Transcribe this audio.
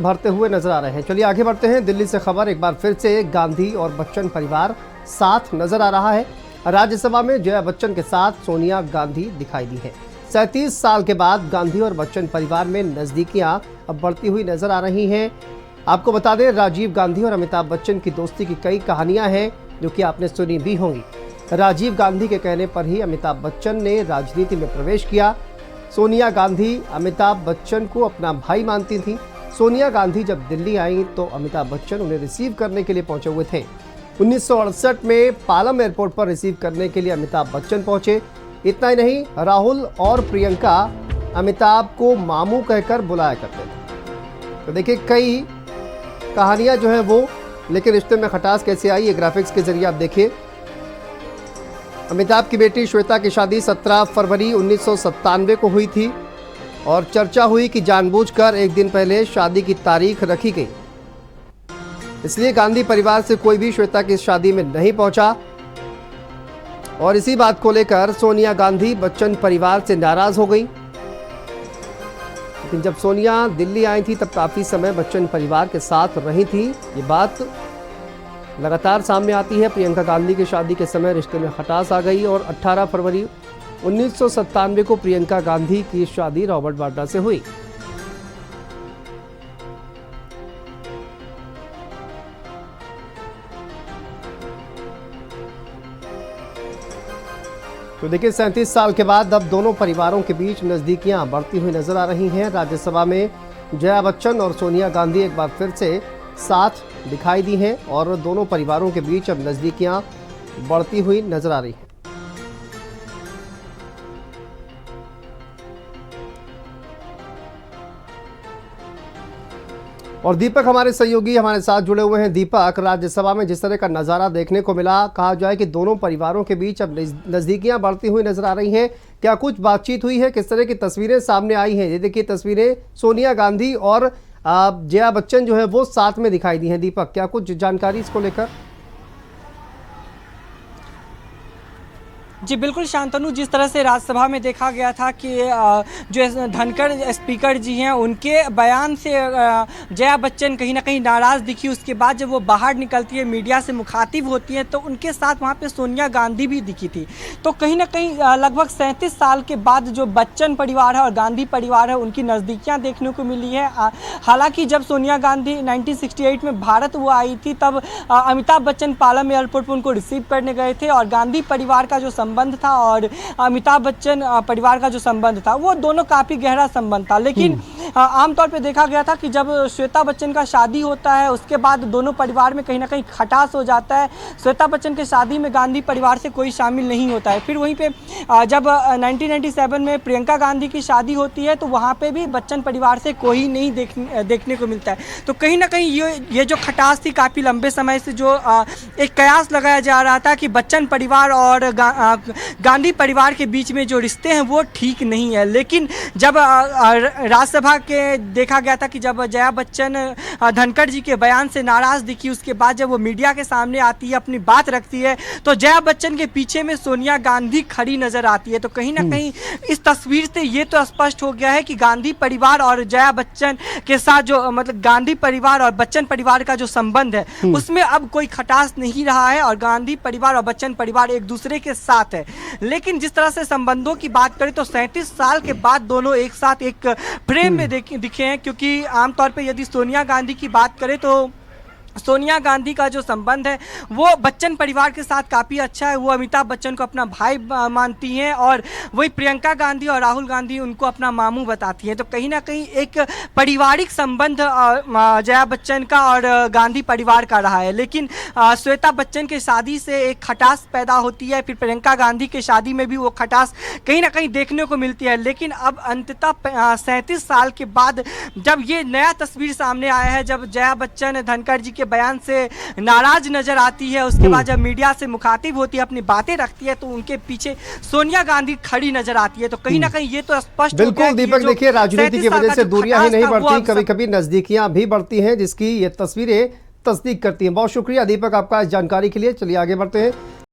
भरते हुए नजर आ रहे हैं। चलिए आगे बढ़ते हैं। दिल्ली से खबर एक बार फिर से गांधी और बच्चन परिवार साथ नजर आ रहा है। राज्यसभा में जया बच्चन के साथ सोनिया गांधी दिखाई दी है। 37 साल के बाद गांधी और बच्चन परिवार में नजदीकियां अब बढ़ती हुई नजर आ रही हैं। आपको बता दें, राजीव गांधी और अमिताभ बच्चन की दोस्ती की कई कहानियां हैं जो कि आपने सुनी भी होंगी। राजीव गांधी के कहने पर ही अमिताभ बच्चन ने राजनीति में प्रवेश किया। सोनिया गांधी अमिताभ बच्चन को अपना भाई मानती थी। सोनिया गांधी जब दिल्ली आई तो अमिताभ बच्चन उन्हें रिसीव करने के लिए पहुंचे हुए थे। 1968 में पालम एयरपोर्ट पर रिसीव करने के लिए अमिताभ बच्चन पहुंचे। इतना ही नहीं, राहुल और प्रियंका अमिताभ को मामू कहकर बुलाया करते थे। तो देखिए, कई कहानियां जो है वो, लेकिन रिश्ते में खटास कैसे आई, ये ग्राफिक्स के जरिए आप देखिए। अमिताभ की बेटी श्वेता की शादी 17 फरवरी 1997 को हुई थी और चर्चा हुई कि जानबूझकर एक दिन पहले शादी की तारीख रखी गई। इसलिए गांधी परिवार से कोई भी श्वेता की शादी में नहीं पहुंचा और इसी बात को लेकर सोनिया गांधी बच्चन परिवार से नाराज हो गई। लेकिन जब सोनिया दिल्ली आई थी तब काफी समय बच्चन परिवार के साथ रही थी। ये बात लगातार सामने आती है। प्रियंका गांधी की शादी के समय रिश्ते में खटास आ गई और 18 फरवरी 1997 को प्रियंका गांधी की शादी रॉबर्ट वाड्रा से हुई। तो देखिए, 37 साल के बाद अब दोनों परिवारों के बीच नजदीकियां बढ़ती हुई नजर आ रही हैं। राज्यसभा में जया बच्चन और सोनिया गांधी एक बार फिर से साथ दिखाई दी हैं और दोनों परिवारों के बीच अब नजदीकियां बढ़ती हुई नजर आ रही हैं। और दीपक हमारे सहयोगी हमारे साथ जुड़े हुए हैं। दीपक, राज्यसभा में जिस तरह का नज़ारा देखने को मिला, कहा जाए कि दोनों परिवारों के बीच अब नज़दीकियां बढ़ती हुई नजर आ रही हैं। क्या कुछ बातचीत हुई है? किस तरह की तस्वीरें सामने आई हैं? ये देखिए, तस्वीरें सोनिया गांधी और जया बच्चन जो है वो साथ में दिखाई दी हैं। दीपक, क्या कुछ जानकारी इसको लेकर? जी बिल्कुल शांतनु, जिस तरह से राज्यसभा में देखा गया था कि जो धनखड़ स्पीकर जी हैं उनके बयान से जया बच्चन कहीं ना कहीं नाराज़ दिखी। उसके बाद जब वो बाहर निकलती है, मीडिया से मुखातिब होती है, तो उनके साथ वहाँ पे सोनिया गांधी भी दिखी थी। तो कहीं ना कहीं लगभग 37 साल के बाद जो बच्चन परिवार है और गांधी परिवार है उनकी नज़दीकियाँ देखने को मिली है। हालाँकि जब सोनिया गांधी 1968 में भारत वो आई थी तब अमिताभ बच्चन पालम एयरपोर्ट पर उनको रिसीव करने गए थे और गांधी परिवार का जो संबंध था और अमिताभ बच्चन परिवार का जो संबंध था वो दोनों काफ़ी गहरा संबंध था। लेकिन आमतौर पे देखा गया था कि जब श्वेता बच्चन का शादी होता है उसके बाद दोनों परिवार में कहीं ना कहीं खटास हो जाता है। श्वेता बच्चन के शादी में गांधी परिवार से कोई शामिल नहीं होता है। फिर वहीं पे जब 1997 में प्रियंका गांधी की शादी होती है तो वहाँ पे भी बच्चन परिवार से कोई नहीं देखने को मिलता है। तो कहीं ना कहीं ये जो खटास थी, काफ़ी लंबे समय से जो एक कयास लगाया जा रहा था कि बच्चन परिवार और गांधी परिवार के बीच में जो रिश्ते हैं वो ठीक नहीं है। लेकिन जब राज्यसभा के देखा गया था कि जब जया बच्चन धनखड़ जी के बयान से नाराज़ दिखी, उसके बाद जब वो मीडिया के सामने आती है, अपनी बात रखती है, तो जया बच्चन के पीछे में सोनिया गांधी खड़ी नजर आती है। तो कहीं ना कहीं इस तस्वीर से ये तो स्पष्ट हो गया है कि गांधी परिवार और जया बच्चन के साथ जो मतलब गांधी परिवार और बच्चन परिवार का जो संबंध है उसमें अब कोई खटास नहीं रहा है और गांधी परिवार और बच्चन परिवार एक दूसरे के साथ है। लेकिन जिस तरह से संबंधों की बात करें तो 37 साल के बाद दोनों एक साथ एक फ्रेम में दिखे हैं। क्योंकि आमतौर पे यदि सोनिया गांधी की बात करें तो सोनिया गांधी का जो संबंध है वो बच्चन परिवार के साथ काफ़ी अच्छा है। वो अमिताभ बच्चन को अपना भाई मानती हैं और वही प्रियंका गांधी और राहुल गांधी उनको अपना मामू बताती हैं। तो कहीं ना कहीं एक पारिवारिक संबंध जया बच्चन का और गांधी परिवार का रहा है। लेकिन श्वेता बच्चन के शादी से एक खटास पैदा होती है, फिर प्रियंका गांधी के शादी में भी वो खटास कहीं ना कहीं देखने को मिलती है। लेकिन अब अंततः 37 साल के बाद जब ये नया तस्वीर सामने आया है, जब जया बच्चन धनखड़ जी के बयान से नाराज नजर आती है, उसके बाद जब मीडिया से मुखातिब होती है, अपनी बातें रखती है, तो उनके पीछे सोनिया गांधी खड़ी नजर आती है। तो कहीं ना कहीं ये तो स्पष्ट बिल्कुल दीपक, देखिए, राजनीति की वजह से दूरियां ही नहीं बढ़ती, कभी कभी नजदीकियां भी बढ़ती हैं, जिसकी ये तस्वीरें तस्दीक करती हैं। बहुत शुक्रिया दीपक आपका इस जानकारी के लिए। चलिए आगे बढ़ते हैं।